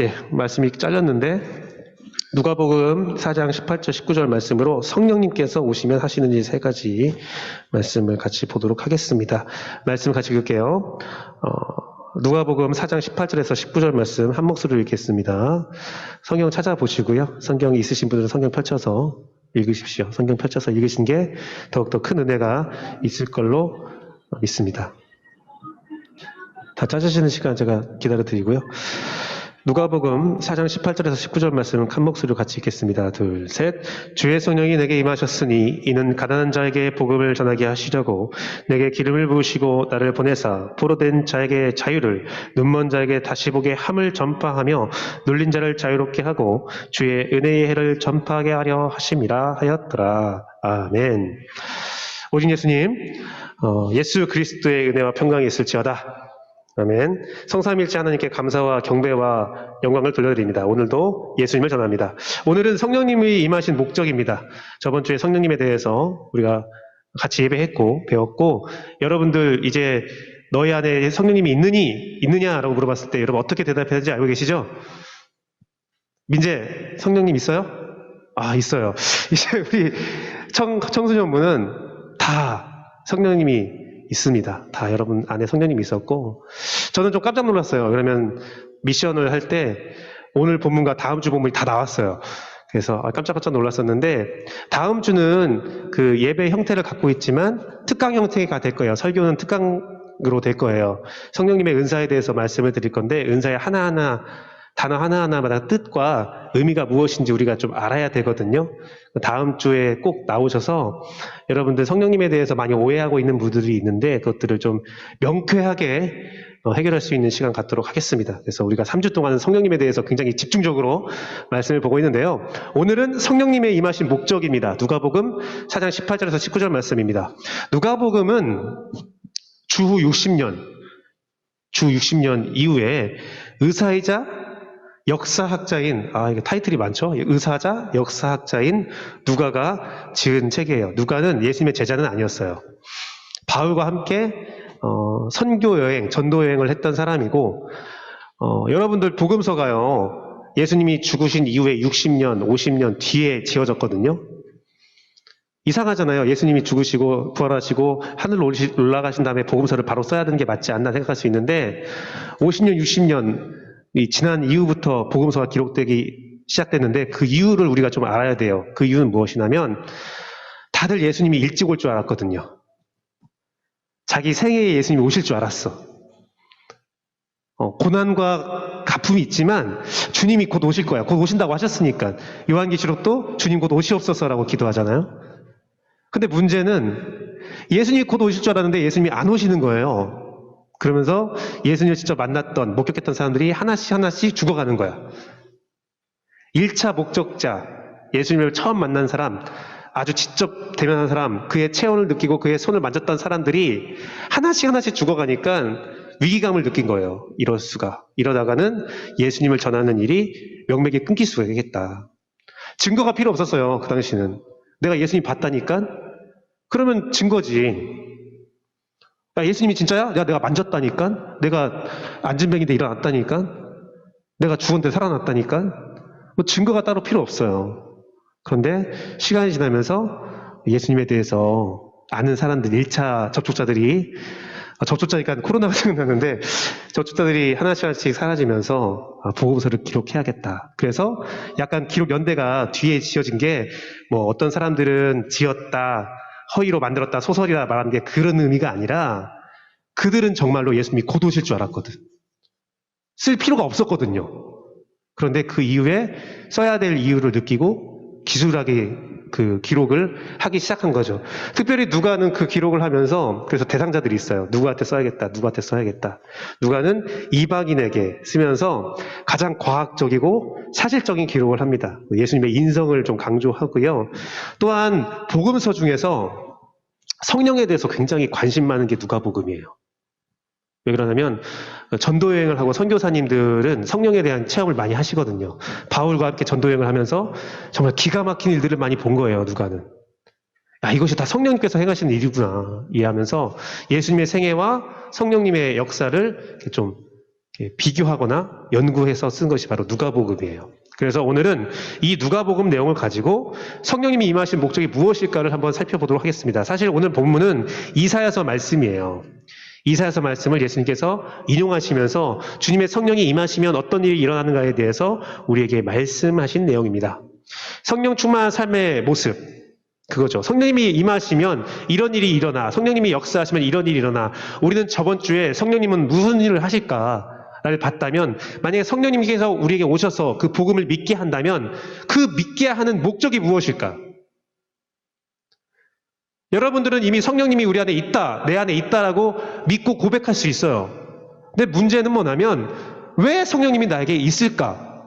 예, 말씀이 잘렸는데 누가복음 4장 18절 19절 말씀으로 성령님께서 오시면 하시는 일 세 가지 말씀을 같이 보도록 하겠습니다. 말씀 같이 읽을게요. 누가복음 4장 18절에서 19절 말씀 한 목소리로 읽겠습니다. 성경 찾아보시고요. 성경이 있으신 분들은 성경 펼쳐서 읽으십시오. 성경 펼쳐서 읽으신 게 더욱더 큰 은혜가 있을 걸로 믿습니다. 다 찾으시는 시간 제가 기다려드리고요. 누가복음 4장 18절에서 19절 말씀 한 목소리로 같이 읽겠습니다. 둘, 셋. 주의 성령이 내게 임하셨으니 이는 가난한 자에게 복음을 전하게 하시려고 내게 기름을 부으시고 나를 보내사 포로된 자에게 자유를, 눈먼 자에게 다시 보게 함을 전파하며 눌린 자를 자유롭게 하고 주의 은혜의 해를 전파하게 하려 하심이라 하였더라. 아멘. 오직 예수님, 예수 그리스도의 은혜와 평강이 있을지어다. 아멘. 성삼일체 하나님께 감사와 경배와 영광을 돌려드립니다. 오늘도 예수님을 전합니다. 오늘은 성령님이 임하신 목적입니다. 저번 주에 성령님에 대해서 우리가 같이 예배했고 배웠고, 여러분들 이제 너희 안에 성령님이 있느냐라고 물어봤을 때 여러분 어떻게 대답해야 되는지 알고 계시죠? 민재, 성령님 있어요? 아, 있어요. 이제 우리 청소년부는 다 성령님이 있습니다. 다 여러분 안에 성령님이 있었고, 저는 좀 깜짝 놀랐어요. 그러면 미션을 할 때 오늘 본문과 다음 주 본문이 다 나왔어요. 그래서 깜짝깜짝 놀랐었는데, 다음 주는 그 예배 형태를 갖고 있지만 특강 형태가 될 거예요. 설교는 특강으로 될 거예요. 성령님의 은사에 대해서 말씀을 드릴 건데, 은사의 하나하나 단어 하나하나마다 뜻과 의미가 무엇인지 우리가 좀 알아야 되거든요. 다음 주에 꼭 나오셔서 여러분들 성령님에 대해서 많이 오해하고 있는 분들이 있는데 그것들을 좀 명쾌하게 해결할 수 있는 시간 갖도록 하겠습니다. 그래서 우리가 3주 동안 성령님에 대해서 굉장히 집중적으로 말씀을 보고 있는데요. 오늘은 성령님의 임하신 목적입니다. 누가복음 4장 18절에서 19절 말씀입니다. 누가복음은 주 60년 이후에 의사이자 역사학자인, 이게 타이틀이 많죠? 의사자, 역사학자인 누가가 지은 책이에요. 누가는 예수님의 제자는 아니었어요. 바울과 함께 선교여행, 전도여행을 했던 사람이고, 여러분들 복음서가요, 예수님이 죽으신 이후에 60년, 50년 뒤에 지어졌거든요. 이상하잖아요. 예수님이 죽으시고 부활하시고 하늘로 올라가신 다음에 복음서를 바로 써야 되는 게 맞지 않나 생각할 수 있는데, 50년, 60년 지난 이후부터 복음서가 기록되기 시작됐는데 그 이유를 우리가 좀 알아야 돼요. 그 이유는 무엇이냐면 다들 예수님이 일찍 올 줄 알았거든요. 자기 생애에 예수님이 오실 줄 알았어. 고난과 가품이 있지만 주님이 곧 오실 거야. 곧 오신다고 하셨으니까. 요한계시록도 주님 곧 오시옵소서라고 기도하잖아요. 근데 문제는 예수님이 곧 오실 줄 알았는데 예수님이 안 오시는 거예요. 그러면서 예수님을 직접 만났던, 목격했던 사람들이 하나씩 죽어가는 거야. 1차 목적자, 예수님을 처음 만난 사람, 아주 직접 대면한 사람, 그의 체온을 느끼고 그의 손을 만졌던 사람들이 하나씩 죽어가니까 위기감을 느낀 거예요. 이럴 수가. 이러다가는 예수님을 전하는 일이 명맥이 끊길 수가 있겠다. 증거가 필요 없었어요. 그 당시는. 내가 예수님 봤다니까? 그러면 증거지. 야, 예수님이 진짜야? 내가 만졌다니까? 내가 안진뱅이인데 일어났다니까? 내가 죽었는데 살아났다니까? 뭐 증거가 따로 필요 없어요. 그런데 시간이 지나면서 예수님에 대해서 아는 사람들, 1차 접촉자들이, 접촉자니까 코로나가 생각나는데, 접촉자들이 하나씩 사라지면서 복음서를 기록해야겠다. 그래서 약간 기록 연대가 뒤에 지어진 게, 뭐 어떤 사람들은 지었다, 허위로 만들었다, 소설이라 말하는 게 그런 의미가 아니라 그들은 정말로 예수님이 곧 오실 줄 알았거든. 쓸 필요가 없었거든요. 그런데 그 이후에 써야 될 이유를 느끼고 기술하게 그 기록을 하기 시작한 거죠. 특별히 누가는 그 기록을 하면서 그래서 대상자들이 있어요. 누구한테 써야겠다, 누구한테 써야겠다. 누가는 이방인에게 쓰면서 가장 과학적이고 사실적인 기록을 합니다. 예수님의 인성을 좀 강조하고요. 또한 복음서 중에서 성령에 대해서 굉장히 관심 많은 게 누가복음이에요. 왜 그러냐면 전도여행을 하고 선교사님들은 성령에 대한 체험을 많이 하시거든요. 바울과 함께 전도여행을 하면서 정말 기가 막힌 일들을 많이 본 거예요. 누가는. 이것이 다 성령님께서 행하시는 일이구나 이해하면서 예수님의 생애와 성령님의 역사를 좀 비교하거나 연구해서 쓴 것이 바로 누가복음이에요. 그래서 오늘은 이 누가복음 내용을 가지고 성령님이 임하신 목적이 무엇일까를 한번 살펴보도록 하겠습니다. 사실 오늘 본문은 이사야서 말씀이에요. 이사야서 말씀을 예수님께서 인용하시면서 주님의 성령이 임하시면 어떤 일이 일어나는가에 대해서 우리에게 말씀하신 내용입니다. 성령 충만한 삶의 모습, 그거죠. 성령님이 임하시면 이런 일이 일어나, 성령님이 역사하시면 이런 일이 일어나. 우리는 저번 주에 성령님은 무슨 일을 하실까를 봤다면, 만약에 성령님께서 우리에게 오셔서 그 복음을 믿게 한다면 그 믿게 하는 목적이 무엇일까? 여러분들은 이미 성령님이 우리 안에 있다, 내 안에 있다라고 믿고 고백할 수 있어요. 근데 문제는 뭐냐면 왜 성령님이 나에게 있을까?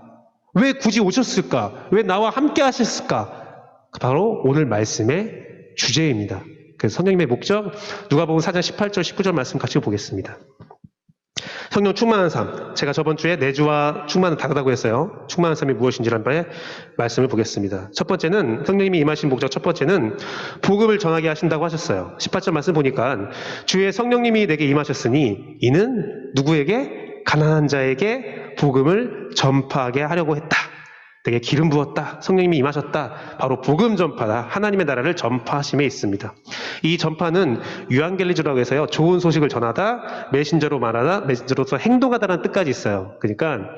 왜 굳이 오셨을까? 왜 나와 함께 하셨을까? 바로 오늘 말씀의 주제입니다. 그래서 성령님의 목적, 누가복음 4장 18절, 19절 말씀 같이 보겠습니다. 성령 충만한 삶. 제가 저번 주에 내주와 충만은 다르다고 했어요. 충만한 삶이 무엇인지란 바에 말씀을 보겠습니다. 첫 번째는 성령님이 임하신 목적 첫 번째는 복음을 전하게 하신다고 하셨어요. 18절 말씀 보니까 주의 성령님이 내게 임하셨으니 이는 누구에게? 가난한 자에게 복음을 전파하게 하려고 했다. 내게 기름 부었다. 성령님이 임하셨다. 바로 복음 전파다. 하나님의 나라를 전파하심에 있습니다. 이 전파는 유앙겔리조라고 해서요. 좋은 소식을 전하다, 메신저로 말하다, 메신저로서 행동하다라는 뜻까지 있어요. 그러니까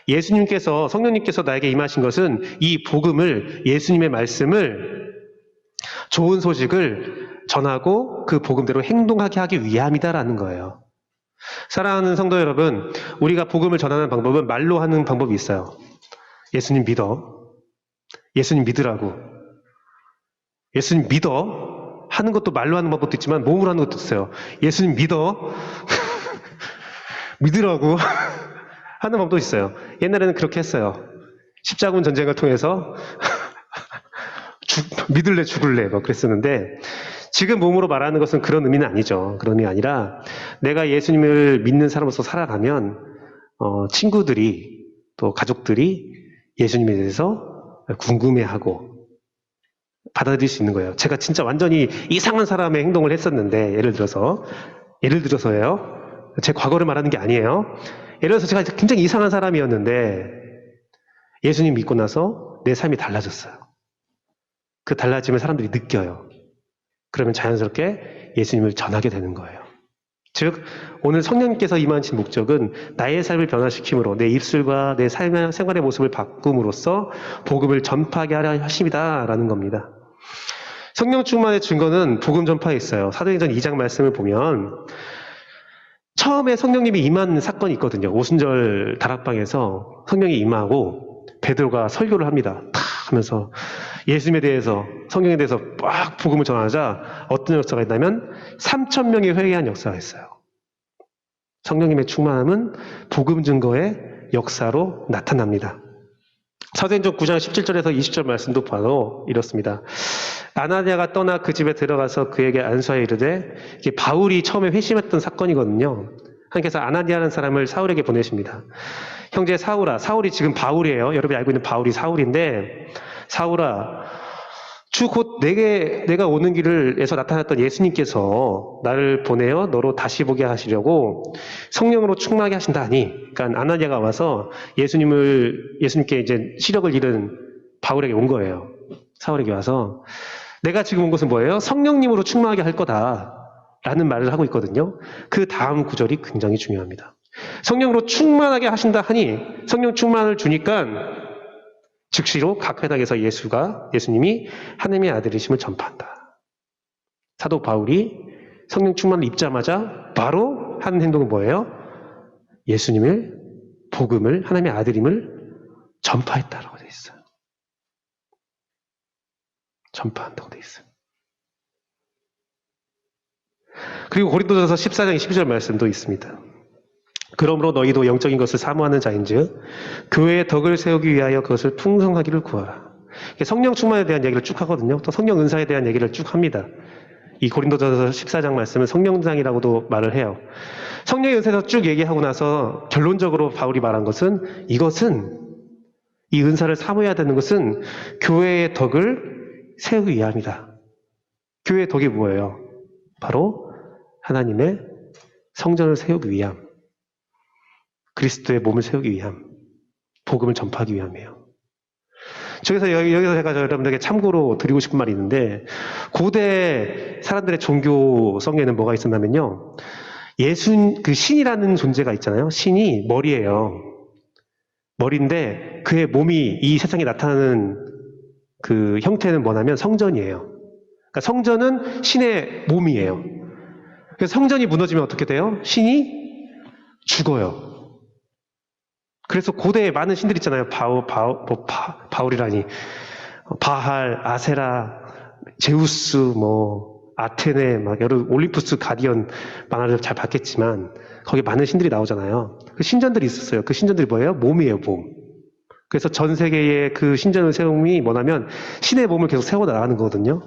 예수님께서, 성령님께서 나에게 임하신 것은 이 복음을, 예수님의 말씀을, 좋은 소식을 전하고 그 복음대로 행동하게 하기 위함이다라는 거예요. 사랑하는 성도 여러분, 우리가 복음을 전하는 방법은 말로 하는 방법이 있어요. 예수님 믿어. 예수님 믿으라고. 예수님 믿어. 하는 것도 말로 하는 방법도 있지만 몸으로 하는 것도 있어요. 예수님 믿어. 믿으라고 하는 방법도 있어요. 옛날에는 그렇게 했어요. 십자군 전쟁을 통해서 믿을래 죽을래 뭐 그랬었는데 지금 몸으로 말하는 것은 그런 의미는 아니죠. 그런 의미 아니라 내가 예수님을 믿는 사람으로서 살아가면 친구들이 또 가족들이 예수님에 대해서 궁금해하고 받아들일 수 있는 거예요. 제가 진짜 완전히 이상한 사람의 행동을 했었는데 예를 들어서예요. 제 과거를 말하는 게 아니에요. 예를 들어서 제가 굉장히 이상한 사람이었는데 예수님 믿고 나서 내 삶이 달라졌어요. 그 달라짐을 사람들이 느껴요. 그러면 자연스럽게 예수님을 전하게 되는 거예요. 즉 오늘 성령님께서 임하신 목적은 나의 삶을 변화시킴으로 내 입술과 내 생활의 모습을 바꿈으로써 복음을 전파하게 하려 하심이다라는 겁니다. 성령 충만의 증거는 복음 전파에 있어요. 사도행전 2장 말씀을 보면 처음에 성령님이 임한 사건이 있거든요. 오순절 다락방에서 성령이 임하고 베드로가 설교를 합니다. 탁 하면서 예수님에 대해서, 성령에 대해서 막 복음을 전하자 어떤 역사가 있냐면 3,000명이 회개한 역사가 있어요. 성령님의 충만함은 복음 증거의 역사로 나타납니다. 사도행전 9장 17절에서 20절 말씀도 봐도 이렇습니다. 아나니아가 떠나 그 집에 들어가서 그에게 안수하여 이르되, 이게 바울이 처음에 회심했던 사건이거든요. 하나님께서 아나니아라는 사람을 사울에게 보내십니다. 형제 사울아, 사울이 지금 바울이에요. 여러분이 알고 있는 바울이 사울인데, 사울아, 주 곧 내가 오는 길에서 나타났던 예수님께서 나를 보내어 너로 다시 보게 하시려고 성령으로 충만하게 하신다니. 그러니까 아나니아가 와서 예수님께 이제 시력을 잃은 바울에게 온 거예요. 사울에게 와서 내가 지금 온 것은 뭐예요? 성령님으로 충만하게 할 거다라는 말을 하고 있거든요. 그 다음 구절이 굉장히 중요합니다. 성령으로 충만하게 하신다 하니 성령 충만을 주니까 즉시로 각 회당에서 예수님이 하나님의 아들이심을 전파한다. 사도 바울이 성령 충만을 입자마자 바로 하는 행동은 뭐예요? 예수님을, 복음을, 하나님의 아들임을 전파했다라고 되어 있어요. 전파한다고 되어 있어요. 그리고 고린도전서 14장 22절 말씀도 있습니다. 그러므로 너희도 영적인 것을 사모하는 자인즉 교회의 덕을 세우기 위하여 그것을 풍성하기를 구하라. 성령 충만에 대한 얘기를 쭉 하거든요. 또 성령 은사에 대한 얘기를 쭉 합니다. 이 고린도전서 14장 말씀은 성령장이라고도 말을 해요. 성령의 은사에서 쭉 얘기하고 나서 결론적으로 바울이 말한 것은 이 은사를 사모해야 되는 것은 교회의 덕을 세우기 위함이다. 교회의 덕이 뭐예요? 바로 하나님의 성전을 세우기 위함. 그리스도의 몸을 세우기 위함, 복음을 전파하기 위함이에요. 여기서 제가 여러분들에게 참고로 드리고 싶은 말이 있는데, 고대 사람들의 종교성에는 뭐가 있었냐면요, 그 신이라는 존재가 있잖아요. 신이 머리예요. 머리인데 그의 몸이 이 세상에 나타나는 그 형태는 뭐냐면 성전이에요. 그러니까 성전은 신의 몸이에요. 그래서 성전이 무너지면 어떻게 돼요? 신이 죽어요. 그래서 고대에 많은 신들 있잖아요. 바울이라니. 바할, 아세라, 제우스, 아테네, 여러 올림푸스 가디언 만화를 잘 봤겠지만, 거기 많은 신들이 나오잖아요. 그 신전들이 있었어요. 그 신전들이 뭐예요? 몸이에요, 몸. 그래서 전 세계에 그 신전을 세움이 뭐냐면, 신의 몸을 계속 세워 나가는 거거든요.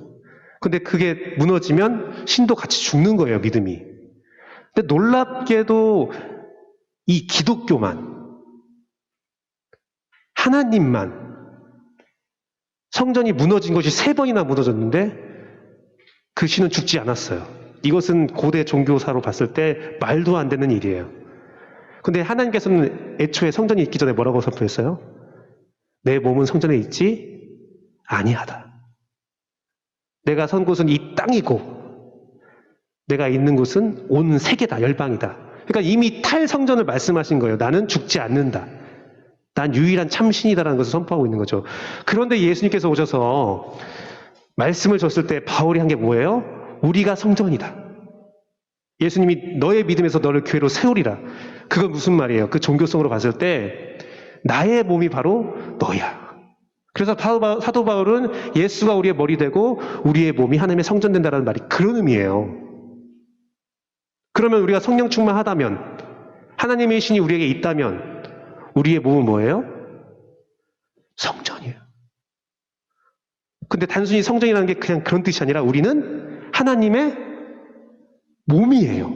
근데 그게 무너지면 신도 같이 죽는 거예요, 믿음이. 근데 놀랍게도 이 기독교만, 하나님만, 성전이 무너진 것이 3번이나 무너졌는데 그 신은 죽지 않았어요. 이것은 고대 종교사로 봤을 때 말도 안 되는 일이에요. 근데 하나님께서는 애초에 성전이 있기 전에 뭐라고 선포했어요? 내 몸은 성전에 있지 아니하다. 내가 선 곳은 이 땅이고 내가 있는 곳은 온 세계다, 열방이다. 그러니까 이미 탈성전을 말씀하신 거예요. 나는 죽지 않는다. 난 유일한 참신이다라는 것을 선포하고 있는 거죠. 그런데 예수님께서 오셔서 말씀을 줬을 때 바울이 한 게 뭐예요? 우리가 성전이다. 예수님이 너의 믿음에서 너를 교회로 세우리라. 그건 무슨 말이에요? 그 종교성으로 봤을 때 나의 몸이 바로 너야. 그래서 사도 바울은 예수가 우리의 머리 되고 우리의 몸이 하나님의 성전 된다는 말이 그런 의미예요. 그러면 우리가 성령 충만하다면, 하나님의 신이 우리에게 있다면 우리의 몸은 뭐예요? 성전이에요. 근데 단순히 성전이라는 게 그냥 그런 뜻이 아니라 우리는 하나님의 몸이에요.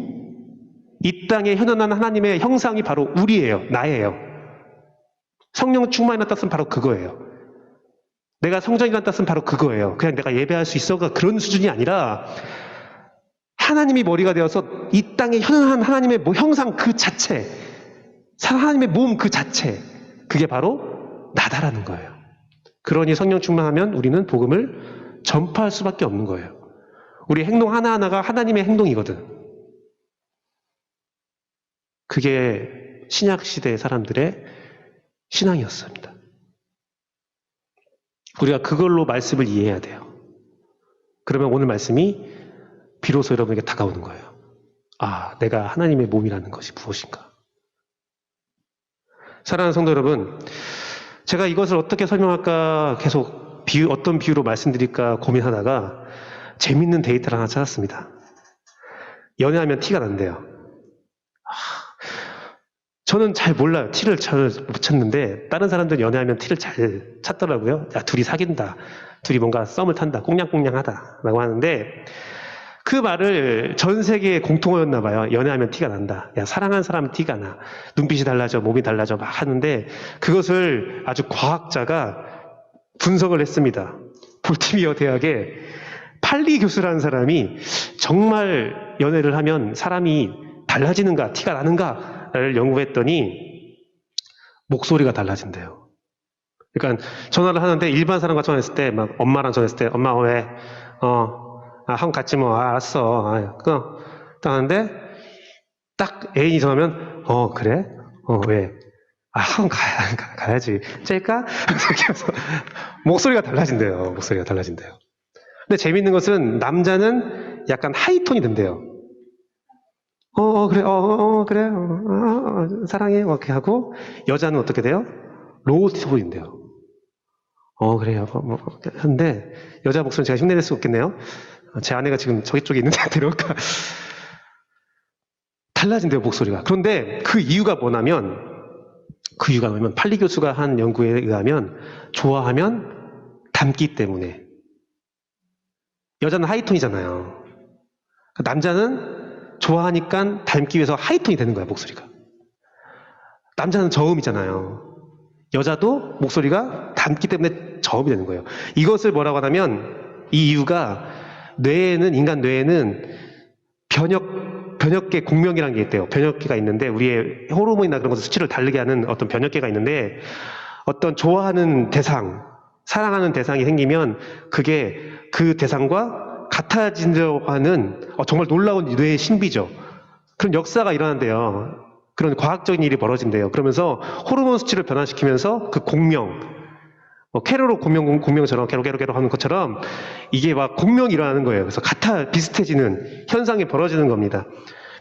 이 땅에 현존한 하나님의 형상이 바로 우리예요. 나예요. 성령 충만이라는 뜻은 바로 그거예요. 내가 성전이라는 뜻은 바로 그거예요. 그냥 내가 예배할 수 있어가 그런 수준이 아니라 하나님이 머리가 되어서 이 땅에 현존한 하나님의 형상 그 자체, 하나님의 몸 그 자체, 그게 바로 나다라는 거예요. 그러니 성령 충만하면 우리는 복음을 전파할 수밖에 없는 거예요. 우리 행동 하나하나가 하나님의 행동이거든. 그게 신약시대 사람들의 신앙이었습니다. 우리가 그걸로 말씀을 이해해야 돼요. 그러면 오늘 말씀이 비로소 여러분에게 다가오는 거예요. 아, 내가 하나님의 몸이라는 것이 무엇인가? 사랑하는 성도 여러분, 제가 이것을 어떻게 설명할까 계속 어떤 비유로 말씀드릴까 고민하다가 재밌는 데이터를 하나 찾았습니다. 연애하면 티가 난대요. 저는 잘 몰라요. 티를 잘 못 찾는데 다른 사람들은 연애하면 티를 잘 찾더라고요. 야, 둘이 사귄다. 둘이 뭔가 썸을 탄다. 꽁냥꽁냥하다. 라고 하는데 그 말을 전 세계에 공통어였나 봐요. 연애하면 티가 난다. 야, 사랑하는 사람은 티가 나. 눈빛이 달라져, 몸이 달라져 막 하는데 그것을 아주 과학자가 분석을 했습니다. 볼티미어 대학의 팔리 교수라는 사람이 정말 연애를 하면 사람이 달라지는가, 티가 나는가를 연구했더니 목소리가 달라진대요. 그러니까 전화를 하는데 일반 사람과 전화했을 때 막 엄마랑 전화했을 때 엄마 왜? 한번 같이 알았어. 딱 하는데 딱 애인이 전화하면 그래? 왜? 한번 가야지. 짤까? 이렇게 해서 목소리가 달라진대요. 목소리가 달라진대요. 근데 재밌는 것은 남자는 약간 하이톤이 된대요. 그래, 그래, 사랑해, 이렇게 하고, 여자는 어떻게 돼요? 로우 톤인데요. 그래요. 하는데, 여자 목소리는 제가 흉내낼 수 없겠네요. 제 아내가 지금 저기 쪽에 있는데, 데려올까? 달라진대요, 목소리가. 그런데 그 이유가 뭐냐면, 팔리 교수가 한 연구에 의하면, 좋아하면 닮기 때문에. 여자는 하이톤이잖아요. 남자는 좋아하니까 닮기 위해서 하이톤이 되는 거야, 목소리가. 남자는 저음이잖아요. 여자도 목소리가 닮기 때문에 저음이 되는 거예요. 이것을 뭐라고 하냐면 이 이유가 인간 뇌에는 변형 변혁계 공명이라는 게 있대요. 변혁계가 있는데 우리의 호르몬이나 그런 것을 수치를 다르게 하는 어떤 변혁계가 있는데 어떤 좋아하는 대상, 사랑하는 대상이 생기면 그게 그 대상과 같아진다고 하는 정말 놀라운 뇌의 신비죠. 그런 역사가 일어난대요. 그런 과학적인 일이 벌어진대요. 그러면서 호르몬 수치를 변화시키면서 그 공명, 캐로로 공명처럼 게로 하는 것처럼 이게 막 공명이 일어나는 거예요. 그래서 비슷해지는 현상이 벌어지는 겁니다.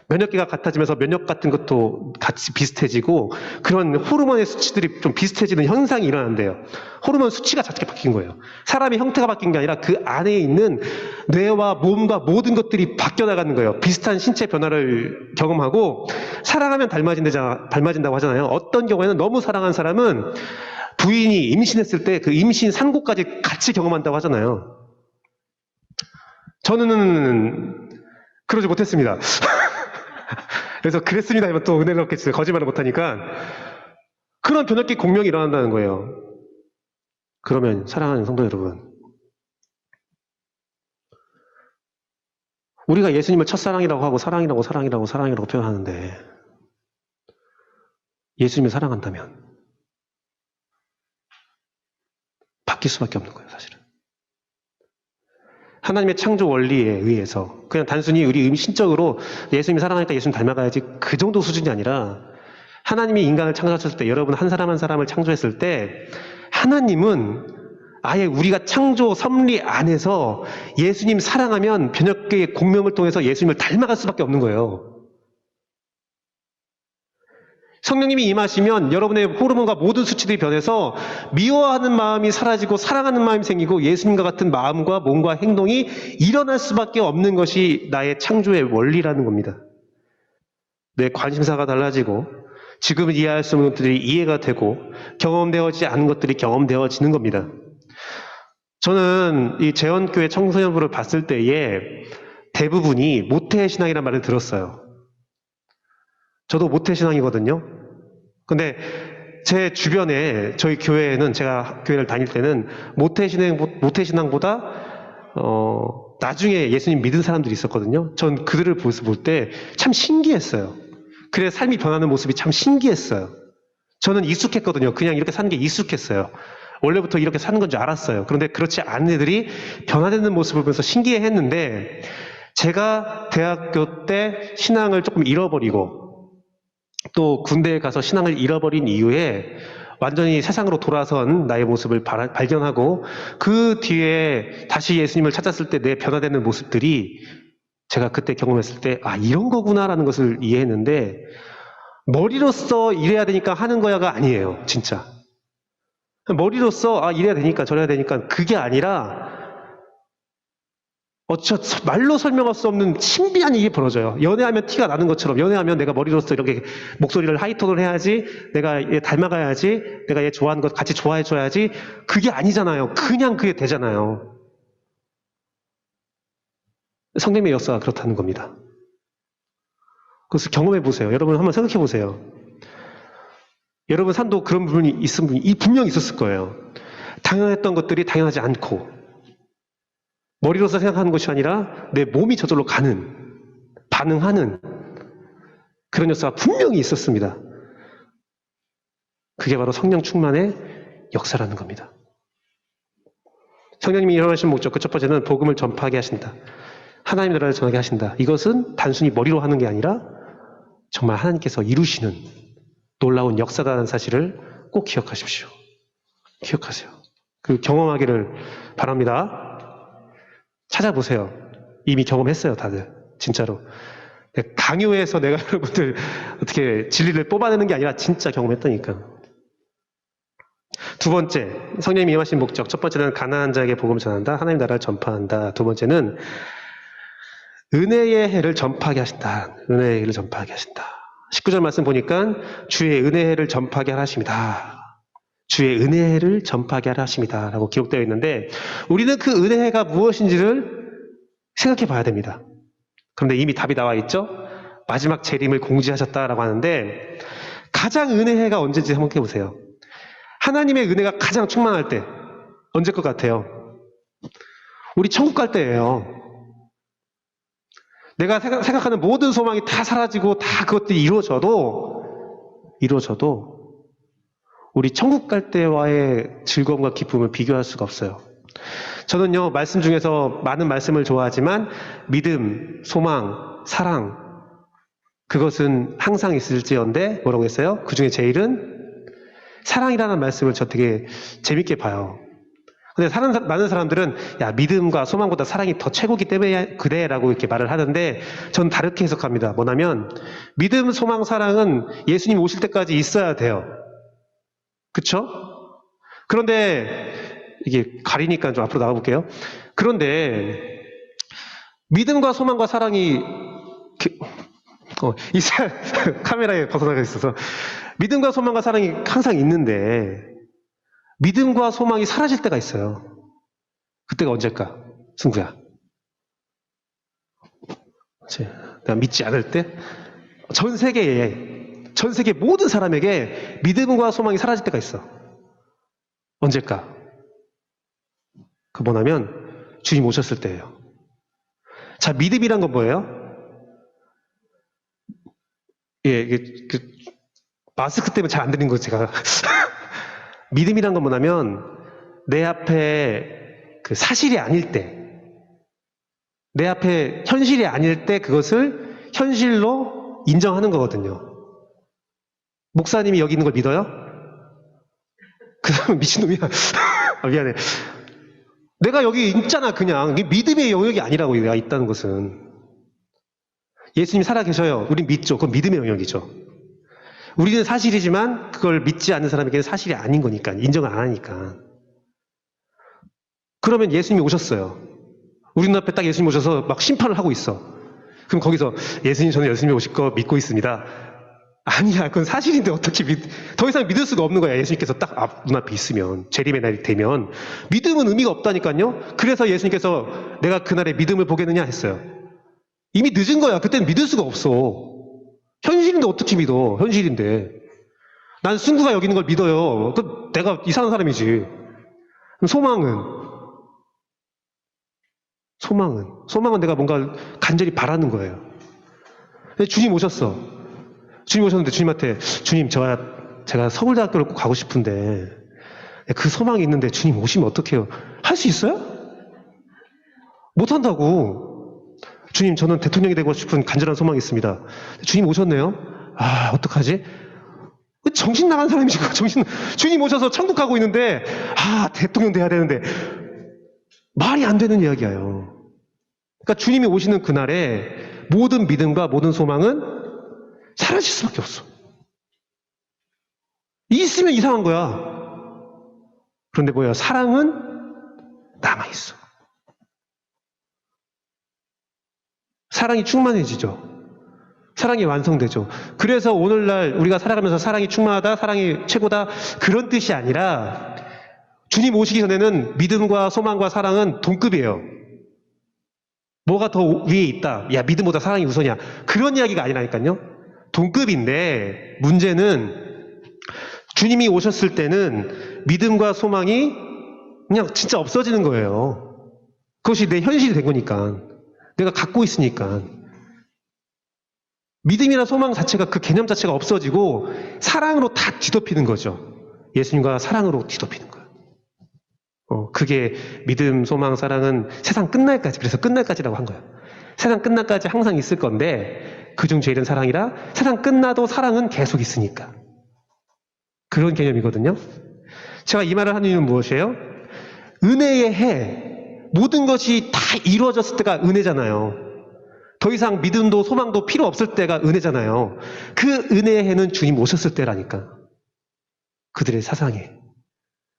면역계가 같아지면서 면역 같은 것도 같이 비슷해지고 그런 호르몬의 수치들이 좀 비슷해지는 현상이 일어난대요. 호르몬 수치가 자체가 바뀐 거예요. 사람의 형태가 바뀐 게 아니라 그 안에 있는 뇌와 몸과 모든 것들이 바뀌어 나가는 거예요. 비슷한 신체 변화를 경험하고 사랑하면 닮아진다고 하잖아요. 어떤 경우에는 너무 사랑한 사람은 부인이 임신했을 때 그 임신 산고까지 같이 경험한다고 하잖아요. 저는 그러지 못했습니다. 그래서 그랬습니다 하면 또 은혜를 얻겠지. 거짓말을 못하니까 그런 변혁계 공명이 일어난다는 거예요. 그러면 사랑하는 성도 여러분, 우리가 예수님을 첫사랑이라고 하고 사랑이라고 표현하는데 예수님을 사랑한다면 바뀔 수밖에 없는 거예요, 사실은. 하나님의 창조 원리에 의해서 그냥 단순히 우리 신적으로 예수님이 사랑하니까 예수님 닮아가야지 그 정도 수준이 아니라 하나님이 인간을 창조하셨을 때 여러분 한 사람 한 사람을 창조했을 때 하나님은 아예 우리가 창조 섭리 안에서 예수님 사랑하면 변혁계의 공명을 통해서 예수님을 닮아갈 수밖에 없는 거예요. 성령님이 임하시면 여러분의 호르몬과 모든 수치들이 변해서 미워하는 마음이 사라지고 사랑하는 마음이 생기고 예수님과 같은 마음과 몸과 행동이 일어날 수밖에 없는 것이 나의 창조의 원리라는 겁니다. 내 관심사가 달라지고 지금은 이해할 수 없는 것들이 이해가 되고 경험되어지지 않은 것들이 경험되어지는 겁니다. 저는 이 재원교회 청소년부를 봤을 때에 대부분이 모태신앙이라는 말을 들었어요. 저도 모태신앙이거든요. 근데 제 주변에 저희 교회에는 제가 교회를 다닐 때는 모태신앙보다 나중에 예수님 믿은 사람들이 있었거든요. 전 그들을 볼 때 참 신기했어요. 그래 삶이 변하는 모습이 참 신기했어요. 저는 익숙했거든요. 그냥 이렇게 사는 게 익숙했어요. 원래부터 이렇게 사는 건 줄 알았어요. 그런데 그렇지 않은 애들이 변화되는 모습을 보면서 신기해했는데 제가 대학교 때 신앙을 조금 잃어버리고 또 군대에 가서 신앙을 잃어버린 이후에 완전히 세상으로 돌아선 나의 모습을 발견하고 그 뒤에 다시 예수님을 찾았을 때 내 변화되는 모습들이 제가 그때 경험했을 때 이런 거구나라는 것을 이해했는데 머리로서 이래야 되니까 하는 거야가 아니에요. 진짜. 머리로서 이래야 되니까 저래야 되니까 그게 아니라 말로 설명할 수 없는 신비한 일이 벌어져요. 연애하면 티가 나는 것처럼 연애하면 내가 머리로서 이렇게 목소리를 하이톤을 해야지, 내가 얘 닮아가야지, 내가 얘 좋아하는 것 같이 좋아해줘야지. 그게 아니잖아요. 그냥 그게 되잖아요. 성령의 역사가 그렇다는 겁니다. 그래서 경험해 보세요. 여러분 한번 생각해 보세요. 여러분 산도 그런 부분이 있은 분이 분명히 있었을 거예요. 당연했던 것들이 당연하지 않고 머리로서 생각하는 것이 아니라 내 몸이 저절로 가는, 반응하는 그런 역사가 분명히 있었습니다. 그게 바로 성령 충만의 역사라는 겁니다. 성령님이 일어나신 목적, 그 첫 번째는 복음을 전파하게 하신다. 하나님 나라를 전하게 하신다. 이것은 단순히 머리로 하는 게 아니라 정말 하나님께서 이루시는 놀라운 역사다라는 사실을 꼭 기억하십시오. 기억하세요. 그 경험하기를 바랍니다. 찾아보세요. 이미 경험했어요, 다들. 진짜로. 강요해서 내가 여러분들 어떻게 진리를 뽑아내는 게 아니라 진짜 경험했다니까. 두 번째, 성령님이 임하신 목적. 첫 번째는 가난한 자에게 복음을 전한다. 하나님 나라를 전파한다. 두 번째는 은혜의 해를 전파하게 하신다. 은혜의 해를 전파하게 하신다. 19절 말씀 보니까 주의 은혜를 전파하게 하십니다. 주의 은혜를 전파하게 하십니다. 라고 기록되어 있는데 우리는 그 은혜가 무엇인지를 생각해 봐야 됩니다. 그런데 이미 답이 나와 있죠? 마지막 재림을 공지하셨다라고 하는데 가장 은혜가 언제인지 생각해 보세요. 하나님의 은혜가 가장 충만할 때 언제 것 같아요? 우리 천국 갈 때예요. 내가 생각하는 모든 소망이 다 사라지고 다 그것들이 이루어져도 우리 천국 갈 때와의 즐거움과 기쁨을 비교할 수가 없어요. 저는요, 말씀 중에서 많은 말씀을 좋아하지만 믿음, 소망, 사랑, 그것은 항상 있을지언데 뭐라고 했어요? 그 중에 제일은 사랑이라는 말씀을 저 되게 재밌게 봐요. 근데 많은 사람들은 야, 믿음과 소망보다 사랑이 더 최고기 때문에 그래 라고 이렇게 말을 하는데 전 다르게 해석합니다. 뭐냐면 믿음, 소망, 사랑은 예수님 오실 때까지 있어야 돼요. 그쵸? 그런데 이게 가리니까 좀 앞으로 나가볼게요. 그런데 믿음과 소망과 사랑이 카메라에 벗어나가 있어서 믿음과 소망과 사랑이 항상 있는데 믿음과 소망이 사라질 때가 있어요. 그때가 언제일까? 승구야. 내가 믿지 않을 때? 전 세계 모든 사람에게 믿음과 소망이 사라질 때가 있어. 언제일까? 그 뭐냐면 주님 오셨을 때예요. 자, 믿음이란 건 뭐예요? 예, 이게 마스크 때문에 잘 안 들리는 거 제가 믿음이란 건 뭐냐면 내 앞에 그 사실이 아닐 때, 내 앞에 현실이 아닐 때 그것을 현실로 인정하는 거거든요. 목사님이 여기 있는 걸 믿어요? 그 사람은 미친놈이야. 미안해. 내가 여기 있잖아, 그냥. 이게 믿음의 영역이 아니라고 내가 있다는 것은. 예수님이 살아계셔요. 우린 믿죠. 그건 믿음의 영역이죠. 우리는 사실이지만 그걸 믿지 않는 사람에게는 사실이 아닌 거니까, 인정을 안 하니까. 그러면 예수님이 오셨어요. 우리 눈앞에 딱 예수님 오셔서 막 심판을 하고 있어. 그럼 거기서 예수님, 저는 예수님이 오실 거 믿고 있습니다. 아니야, 그건 사실인데 어떻게 더 이상 믿을 수가 없는 거야. 예수님께서 딱 눈앞에 있으면, 재림의 날이 되면. 믿음은 의미가 없다니까요. 그래서 예수님께서 내가 그날에 믿음을 보겠느냐 했어요. 이미 늦은 거야. 그때는 믿을 수가 없어. 현실인데 어떻게 믿어? 현실인데. 난 승구가 여기 있는 걸 믿어요. 내가 이상한 사람이지. 그럼 소망은 내가 뭔가 간절히 바라는 거예요. 근데 주님 오셨어. 주님 오셨는데 주님한테 주님, 제가 서울대학교를 꼭 가고 싶은데 그 소망이 있는데 주님 오시면 어떡해요? 할 수 있어요? 못한다고. 주님, 저는 대통령이 되고 싶은 간절한 소망이 있습니다. 주님 오셨네요. 아, 어떡하지? 정신 나간 사람이지. 주님 오셔서 천국 가고 있는데 대통령 돼야 되는데 말이 안 되는 이야기예요. 그러니까 주님이 오시는 그날에 모든 믿음과 모든 소망은 사라질 수밖에 없어. 있으면 이상한 거야. 그런데 뭐야? 사랑은 남아있어. 사랑이 충만해지죠. 사랑이 완성되죠. 그래서 오늘날 우리가 살아가면서 사랑이 충만하다, 사랑이 최고다, 그런 뜻이 아니라 주님 오시기 전에는 믿음과 소망과 사랑은 동급이에요. 뭐가 더 위에 있다. 야, 믿음보다 사랑이 우선이야. 그런 이야기가 아니라니까요. 동급인데 문제는 주님이 오셨을 때는 믿음과 소망이 그냥 진짜 없어지는 거예요. 그것이 내 현실이 된 거니까. 내가 갖고 있으니까. 믿음이나 소망 자체가, 그 개념 자체가 없어지고 사랑으로 다 뒤덮이는 거죠. 예수님과 사랑으로 뒤덮이는 거예요. 그게 믿음, 소망, 사랑은 세상 끝날까지, 그래서 끝날까지라고 한 거예요. 세상 끝날까지 항상 있을 건데 그중 제일은 사랑이라, 세상 끝나도 사랑은 계속 있으니까. 그런 개념이거든요. 제가 이 말을 하는 이유는 무엇이에요? 은혜의 해, 모든 것이 다 이루어졌을 때가 은혜잖아요. 더 이상 믿음도 소망도 필요 없을 때가 은혜잖아요. 그 은혜의 해는 주님 오셨을 때라니까. 그들의 사상에.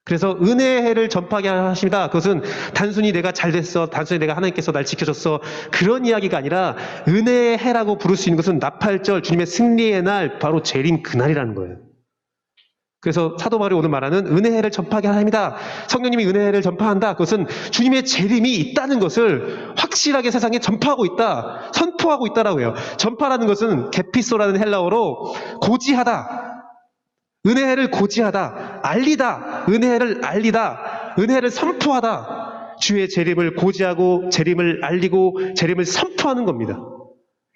그래서 은혜의 해를 전파하게 하십니다. 그것은 단순히 내가 잘 됐어, 단순히 내가 하나님께서 날 지켜줬어, 그런 이야기가 아니라 은혜의 해라고 부를 수 있는 것은 나팔절, 주님의 승리의 날, 바로 재림 그날이라는 거예요. 그래서 사도 바울이 오늘 말하는 은혜의 해를 전파하게 합니다. 성령님이 은혜의 해를 전파한다. 그것은 주님의 재림이 있다는 것을 확실하게 세상에 전파하고 있다, 선포하고 있다라고 해요. 전파라는 것은 게피소라는 헬라어로 고지하다, 은혜를 고지하다, 알리다, 은혜를 알리다, 은혜를 선포하다, 주의 재림을 고지하고 재림을 알리고 재림을 선포하는 겁니다.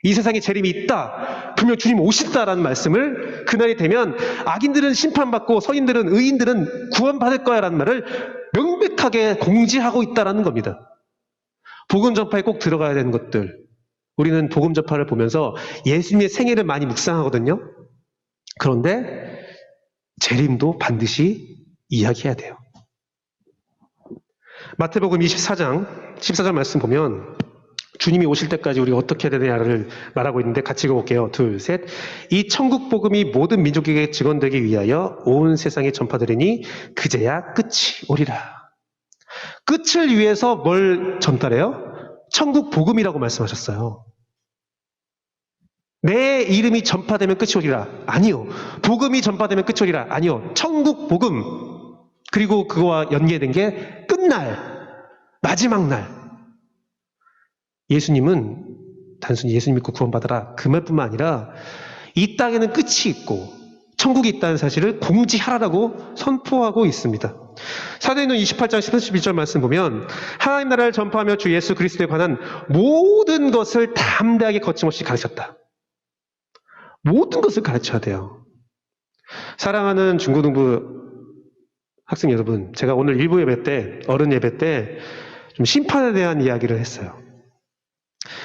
이 세상에 재림이 있다. 분명 주님 오신다라는 말씀을 그날이 되면 악인들은 심판받고 서인들은 의인들은 구원받을 거야라는 말을 명백하게 공지하고 있다라는 겁니다. 복음 전파에 꼭 들어가야 되는 것들. 우리는 복음 전파를 보면서 예수님의 생애를 많이 묵상하거든요. 그런데 재림도 반드시 이야기해야 돼요. 마태복음 14장 말씀 보면 주님이 오실 때까지 우리가 어떻게 해야 되느냐를 말하고 있는데 같이 읽어볼게요. 둘, 셋. 이 천국 복음이 모든 민족에게 증언되기 위하여 온 세상에 전파되리니 그제야 끝이 오리라. 끝을 위해서 뭘 전달해요? 천국 복음이라고 말씀하셨어요. 내 이름이 전파되면 끝이 오리라. 아니요. 복음이 전파되면 끝이 오리라. 아니요. 천국 복음. 그리고 그거와 연계된 게 끝날, 마지막 날. 예수님은 단순히 예수 믿고 구원받아라 그 말뿐만 아니라 이 땅에는 끝이 있고 천국이 있다는 사실을 공지하라고 선포하고 있습니다. 사도행전 28장 11절 말씀 보면 하나님 나라를 전파하며 주 예수 그리스도에 관한 모든 것을 담대하게 거침없이 가르쳤다. 모든 것을 가르쳐야 돼요. 사랑하는 중고등부 학생 여러분, 제가 오늘 일부 예배 때, 어른 예배 때 좀 심판에 대한 이야기를 했어요.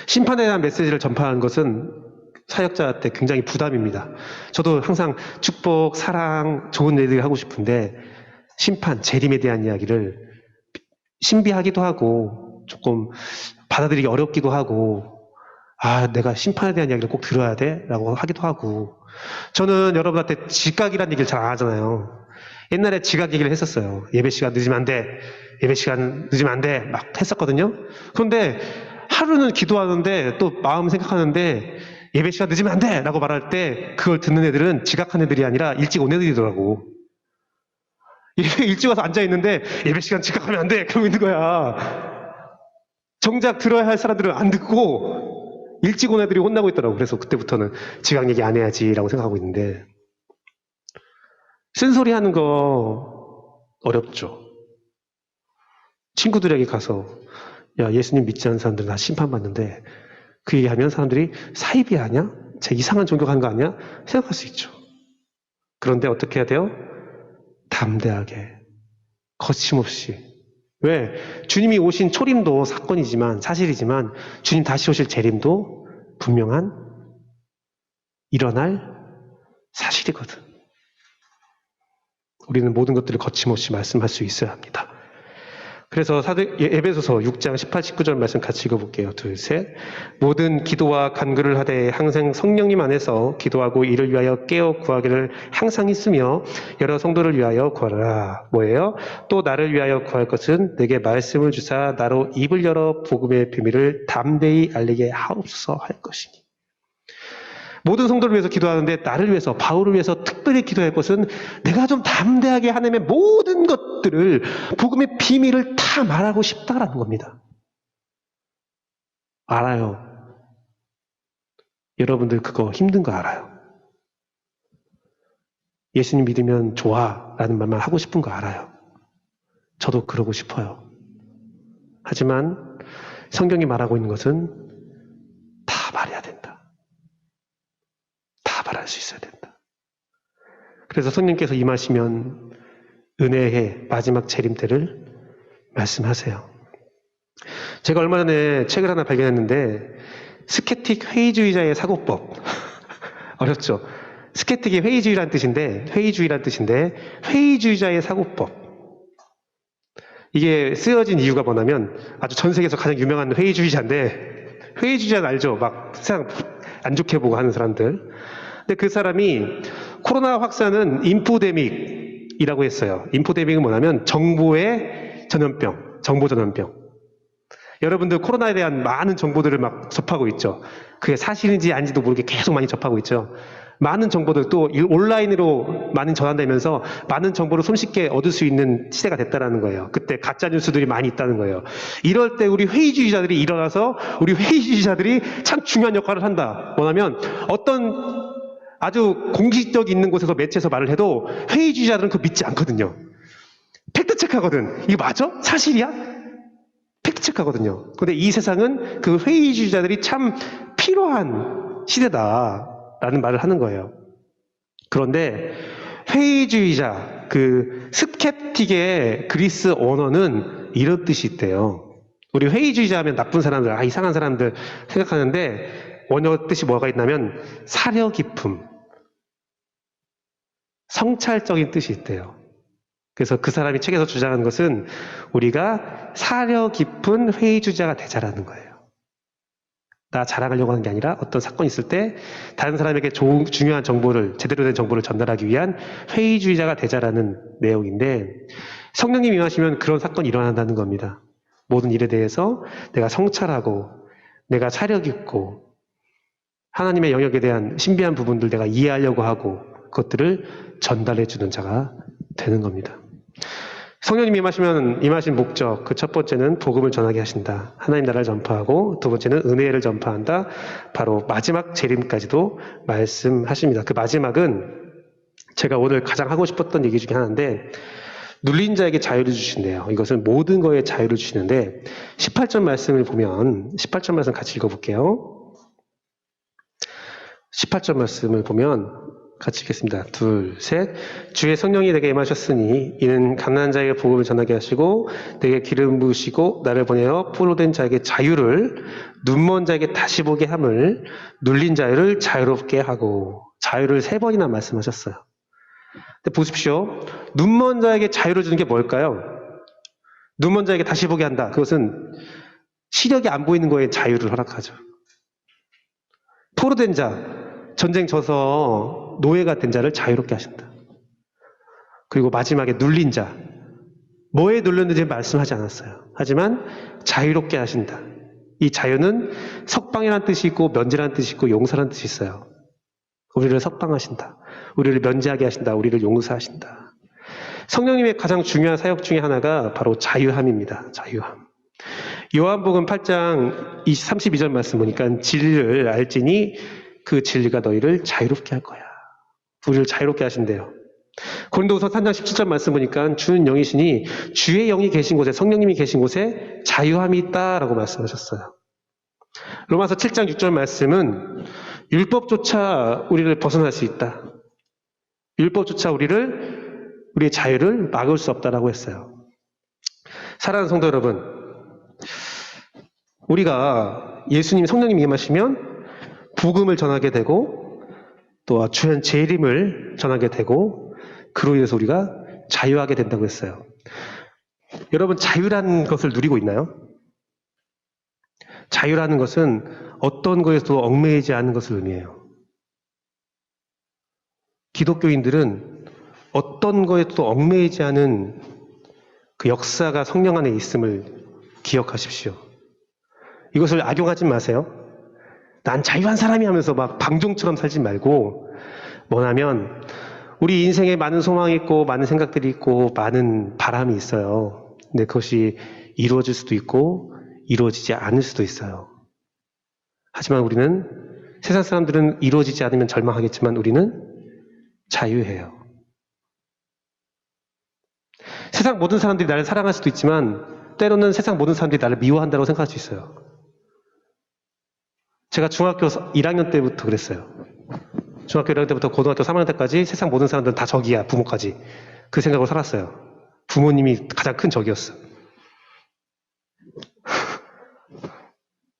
심판에 대한 메시지를 전파하는 것은 사역자한테 굉장히 부담입니다. 저도 항상 축복, 사랑, 좋은 일들 하고 싶은데 심판, 재림에 대한 이야기를 신비하기도 하고 조금 받아들이기 어렵기도 하고 내가 심판에 대한 이야기를 꼭 들어야 돼? 라고 하기도 하고 저는 여러분한테 지각이라는 얘기를 잘 안 하잖아요. 옛날에 지각 얘기를 했었어요. 예배 시간 늦으면 안 돼. 예배 시간 늦으면 안 돼. 막 했었거든요. 그런데 하루는 기도하는데 또 마음 생각하는데 예배 시간 늦으면 안 돼! 라고 말할 때 그걸 듣는 애들은 지각한 애들이 아니라 일찍 온 애들이더라고. 예배 일찍 와서 앉아있는데 예배 시간 지각하면 안 돼! 그러고 있는 거야. 정작 들어야 할 사람들은 안 듣고 일찍 온 애들이 혼나고 있더라고. 그래서 그때부터는 지각 얘기 안 해야지라고 생각하고 있는데 쓴소리 하는 거 어렵죠. 친구들에게 가서 야, 예수님 믿지 않는 사람들 다 심판받는데 그 얘기하면 사람들이 사이비 아니야? 쟤 이상한 종교하는 거 아니야? 생각할 수 있죠. 그런데 어떻게 해야 돼요? 담대하게, 거침없이. 왜? 주님이 오신 초림도 사건이지만, 사실이지만 주님 다시 오실 재림도 분명한 일어날 사실이거든. 우리는 모든 것들을 거침없이 말씀할 수 있어야 합니다. 그래서 에베소서 6장 18, 19절 말씀 같이 읽어볼게요. 둘, 셋. 모든 기도와 간구를 하되 항상 성령님 안에서 기도하고 이를 위하여 깨어 구하기를 항상 있으며 여러 성도를 위하여 구하라. 뭐예요? 또 나를 위하여 구할 것은 내게 말씀을 주사 나로 입을 열어 복음의 비밀을 담대히 알리게 하옵소서 할 것이니. 모든 성도를 위해서 기도하는데 나를 위해서, 바울을 위해서 특별히 기도할 것은 내가 좀 담대하게 하나님의 모든 것들을, 복음의 비밀을 다 말하고 싶다라는 겁니다. 알아요. 여러분들 그거 힘든 거 알아요. 예수님 믿으면 좋아 라는 말만 하고 싶은 거 알아요. 저도 그러고 싶어요. 하지만 성경이 말하고 있는 것은 다 말해야 된다. 말할 수 있어야 된다. 그래서 성령께서 임하시면 은혜의 마지막 재림 때를 말씀하세요. 제가 얼마 전에 책을 하나 발견했는데 스케틱 회의주의자의 사고법. 어렵죠? 스케틱이 회의주의란 뜻인데 회의주의자의 사고법. 이게 쓰여진 이유가 뭐냐면 아주 전 세계에서 가장 유명한 회의주의자인데 회의주의자는 알죠? 막 세상 안 좋게 보고 하는 사람들. 근데 그 사람이 코로나 확산은 인포데믹이라고 했어요. 인포데믹은 뭐냐면 정보의 전염병, 정보 전염병. 여러분들 코로나에 대한 많은 정보들을 막 접하고 있죠. 그게 사실인지 아닌지도 모르게 계속 많이 접하고 있죠. 많은 정보들 또 온라인으로 많이 전환되면서 많은 정보를 손쉽게 얻을 수 있는 시대가 됐다는 거예요. 그때 가짜 뉴스들이 많이 있다는 거예요. 이럴 때 우리 회의주의자들이 일어나서 우리 회의주의자들이 참 중요한 역할을 한다. 뭐냐면 어떤 아주 공식적이 있는 곳에서 매체에서 말을 해도 회의주의자들은 그거 믿지 않거든요. 팩트체크하거든. 이거 맞아? 사실이야? 팩트체크하거든요. 근데 이 세상은 그 회의주의자들이 참 필요한 시대다라는 말을 하는 거예요. 그런데 회의주의자, 그 스캡틱의 그리스 언어는 이런 뜻이 있대요. 우리 회의주의자 하면 나쁜 사람들, 이상한 사람들 생각하는데 원어 뜻이 뭐가 있냐면 사려 깊음, 성찰적인 뜻이 있대요. 그래서 그 사람이 책에서 주장하는 것은 우리가 사려 깊은 회의주의자가 되자라는 거예요. 나 자랑하려고 하는 게 아니라 어떤 사건이 있을 때 다른 사람에게 중요한 정보를, 제대로 된 정보를 전달하기 위한 회의주의자가 되자라는 내용인데, 성령님이 임하시면 그런 사건이 일어난다는 겁니다. 모든 일에 대해서 내가 성찰하고 내가 사려 깊고 하나님의 영역에 대한 신비한 부분들 내가 이해하려고 하고 그것들을 전달해 주는 자가 되는 겁니다. 성령님이 임하신 목적, 그 첫 번째는 복음을 전하게 하신다. 하나님 나라를 전파하고, 두 번째는 은혜를 전파한다. 바로 마지막 재림까지도 말씀하십니다. 그 마지막은 제가 오늘 가장 하고 싶었던 얘기 중에 하나인데, 눌린 자에게 자유를 주신대요. 이것은 모든 거에 자유를 주시는데 18절 말씀을 보면, 18절 말씀 같이 읽어볼게요. 18절 말씀을 보면 같이 읽겠습니다. 둘, 셋. 주의 성령이 내게 임하셨으니 이는 가난한 자에게 복음을 전하게 하시고 내게 기름 부으시고 나를 보내어 포로된 자에게 자유를, 눈먼 자에게 다시 보게 함을, 눌린 자유를 자유롭게 하고. 자유를 3번이나 말씀하셨어요. 근데 보십시오. 눈먼 자에게 자유를 주는 게 뭘까요? 눈먼 자에게 다시 보게 한다. 그것은 시력이 안 보이는 거에 자유를 허락하죠. 포로된 자, 전쟁 져서 노예가 된 자를 자유롭게 하신다. 그리고 마지막에 눌린 자, 뭐에 눌렸는지 말씀하지 않았어요. 하지만 자유롭게 하신다. 이 자유는 석방이라는 뜻이 있고 면제라는 뜻이 있고 용서라는 뜻이 있어요. 우리를 석방하신다. 우리를 면제하게 하신다. 우리를 용서하신다. 성령님의 가장 중요한 사역 중에 하나가 바로 자유함입니다. 자유함. 요한복음 8장 32절 말씀 보니까 진리를 알지니 그 진리가 너희를 자유롭게 할 거야. 우리를 자유롭게 하신대요. 고린도후서 3장 17절 말씀 보니까 주는 영이시니 주의 영이 계신 곳에, 성령님이 계신 곳에 자유함이 있다라고 말씀하셨어요. 로마서 7장 6절 말씀은 율법조차 우리를 벗어날 수 있다. 율법조차 우리의 자유를 막을 수 없다라고 했어요. 사랑하는 성도 여러분, 우리가 예수님, 성령님이 임하시면 복음을 전하게 되고 또 주의 재림을 전하게 되고 그로 인해서 우리가 자유하게 된다고 했어요. 여러분, 자유라는 것을 누리고 있나요? 자유라는 것은 어떤 거에서도 얽매이지 않는 것을 의미해요. 기독교인들은 어떤 거에도 얽매이지 않은 그 역사가 성령 안에 있음을 기억하십시오. 이것을 악용하지 마세요. 난 자유한 사람이 하면서 막 방종처럼 살지 말고, 뭐냐면 우리 인생에 많은 소망이 있고 많은 생각들이 있고 많은 바람이 있어요. 근데 그것이 이루어질 수도 있고 이루어지지 않을 수도 있어요. 하지만 우리는, 세상 사람들은 이루어지지 않으면 절망하겠지만 우리는 자유해요. 세상 모든 사람들이 나를 사랑할 수도 있지만 때로는 세상 모든 사람들이 나를 미워한다고 생각할 수 있어요. 제가 중학교 1학년 때부터 그랬어요. 중학교 1학년 때부터 고등학교 3학년 때까지 세상 모든 사람들은 다 적이야, 부모까지. 그 생각으로 살았어요. 부모님이 가장 큰 적이었어.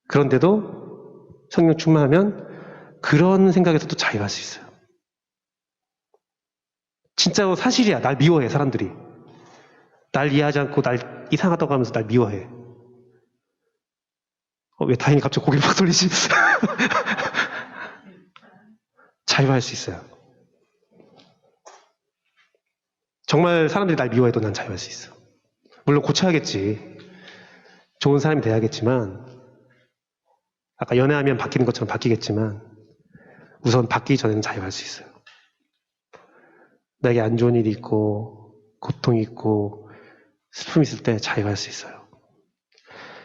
그런데도 성령 충만하면 그런 생각에서도 자유할 수 있어요. 진짜로 사실이야. 날 미워해, 사람들이. 날 이해하지 않고 날 이상하다고 하면서 날 미워해. 왜 다행히 갑자기 고개를 막 돌리지? 자유할 수 있어요. 정말 사람들이 날 미워해도 난 자유할 수 있어. 물론 고쳐야겠지. 좋은 사람이 돼야겠지만, 아까 연애하면 바뀌는 것처럼 바뀌겠지만 우선 바뀌기 전에는 자유할 수 있어요. 나에게 안 좋은 일이 있고 고통이 있고 슬픔이 있을 때 자유할 수 있어요.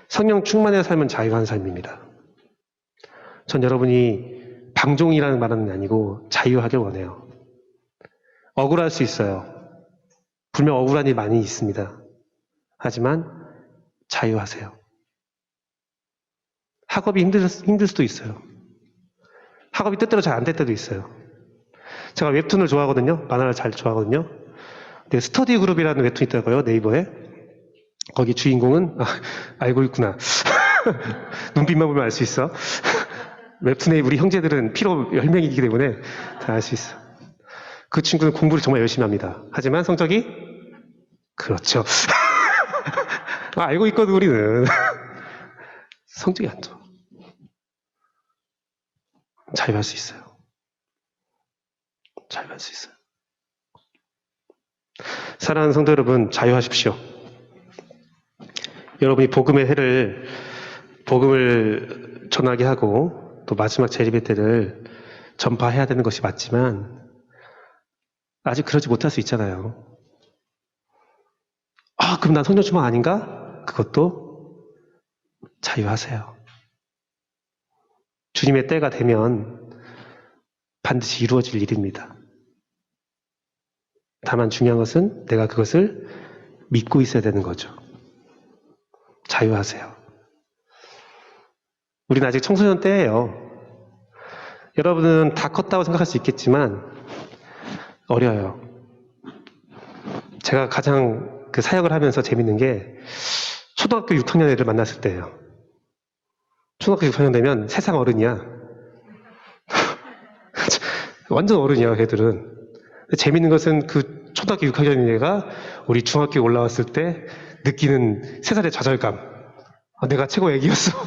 성령 충만의 삶은 자유한 삶입니다. 전 여러분이 방종이라는 말은 아니고 자유하길 원해요. 억울할 수 있어요. 분명 억울한 일이 많이 있습니다. 하지만 자유하세요. 학업이 힘들 수도 있어요. 학업이 뜻대로 잘 안 될 때도 있어요. 제가 웹툰을 좋아하거든요. 만화를 잘 좋아하거든요. 근데 스터디 그룹이라는 웹툰이 있더라고요. 네이버에. 거기 주인공은 알고 있구나. 눈빛만 보면 알 수 있어. 웹툰의 우리 형제들은 피로 혈맹이기 때문에 다 알 수 있어. 그 친구는 공부를 정말 열심히 합니다. 하지만 성적이 그렇죠. 알고 있거든 우리는. 성적이 안 좋아. 자유할 수 있어요. 자유할 수 있어요. 사랑하는 성도 여러분, 자유하십시오. 여러분이 복음을 전하게 하고 또 마지막 재림의 때를 전파해야 되는 것이 맞지만 아직 그러지 못할 수 있잖아요. 그럼 난 성령 충만 아닌가? 그것도 자유하세요. 주님의 때가 되면 반드시 이루어질 일입니다. 다만 중요한 것은 내가 그것을 믿고 있어야 되는 거죠. 자유하세요. 우리는 아직 청소년 때예요. 여러분은 다 컸다고 생각할 수 있겠지만 어려요. 제가 가장 그 사역을 하면서 재밌는 게 초등학교 6학년 애들 만났을 때예요. 초등학교 6학년 되면 세상 어른이야. 완전 어른이야, 애들은. 재밌는 것은 그 초등학교 6학년 애가 우리 중학교에 올라왔을 때 느끼는 3살의 좌절감. 내가 최고 애기였어.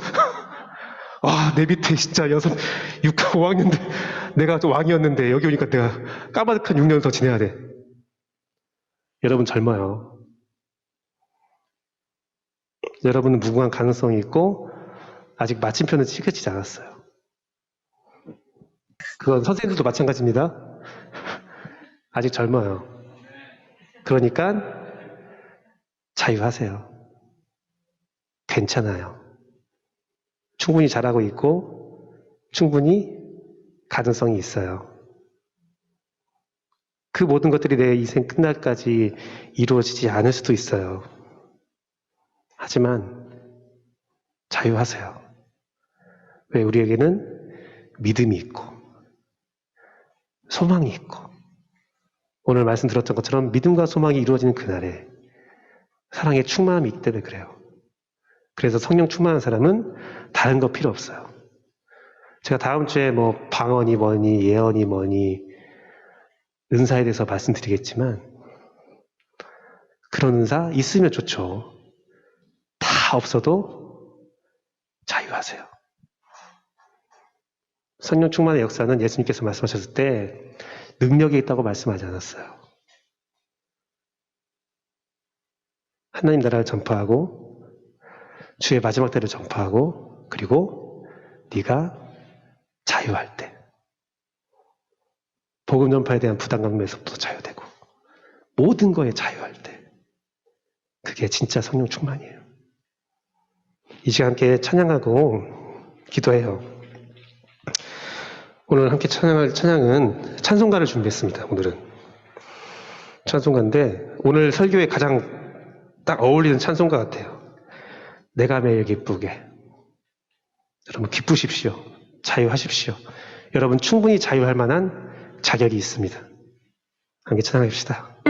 내 밑에 진짜 5학년인데 내가 좀 왕이었는데 여기 오니까 내가 까마득한 6년을 더 지내야 돼. 여러분 젊어요. 여러분은 무궁한 가능성이 있고 아직 마침표는 찍혀지지 않았어요. 그건 선생님들도 마찬가지입니다. 아직 젊어요. 그러니까 자유하세요. 괜찮아요. 충분히 잘하고 있고 충분히 가능성이 있어요. 그 모든 것들이 내 인생 끝날까지 이루어지지 않을 수도 있어요. 하지만 자유하세요. 왜? 우리에게는 믿음이 있고 소망이 있고 오늘 말씀 들었던 것처럼 믿음과 소망이 이루어지는 그날에 사랑의 충만함이 있기 때문에 그래요. 그래서 성령 충만한 사람은 다른 거 필요 없어요. 제가 다음 주에 방언이 뭐니 예언이 뭐니 은사에 대해서 말씀드리겠지만 그런 은사 있으면 좋죠. 다 없어도 자유하세요. 성령 충만의 역사는 예수님께서 말씀하셨을 때 능력이 있다고 말씀하지 않았어요. 하나님 나라를 전파하고 주의 마지막 때를 전파하고 그리고 네가 자유할 때 복음 전파에 대한 부담감에서부터 자유되고 모든 거에 자유할 때 그게 진짜 성령 충만이에요. 이 시간 함께 찬양하고 기도해요. 오늘 함께 찬양할 찬양은 찬송가를 준비했습니다. 오늘은 찬송가인데 오늘 설교에 가장 딱 어울리는 찬송가 같아요. 내가 매일 기쁘게. 여러분 기쁘십시오. 자유하십시오. 여러분 충분히 자유할 만한 자격이 있습니다. 함께 찬양합시다.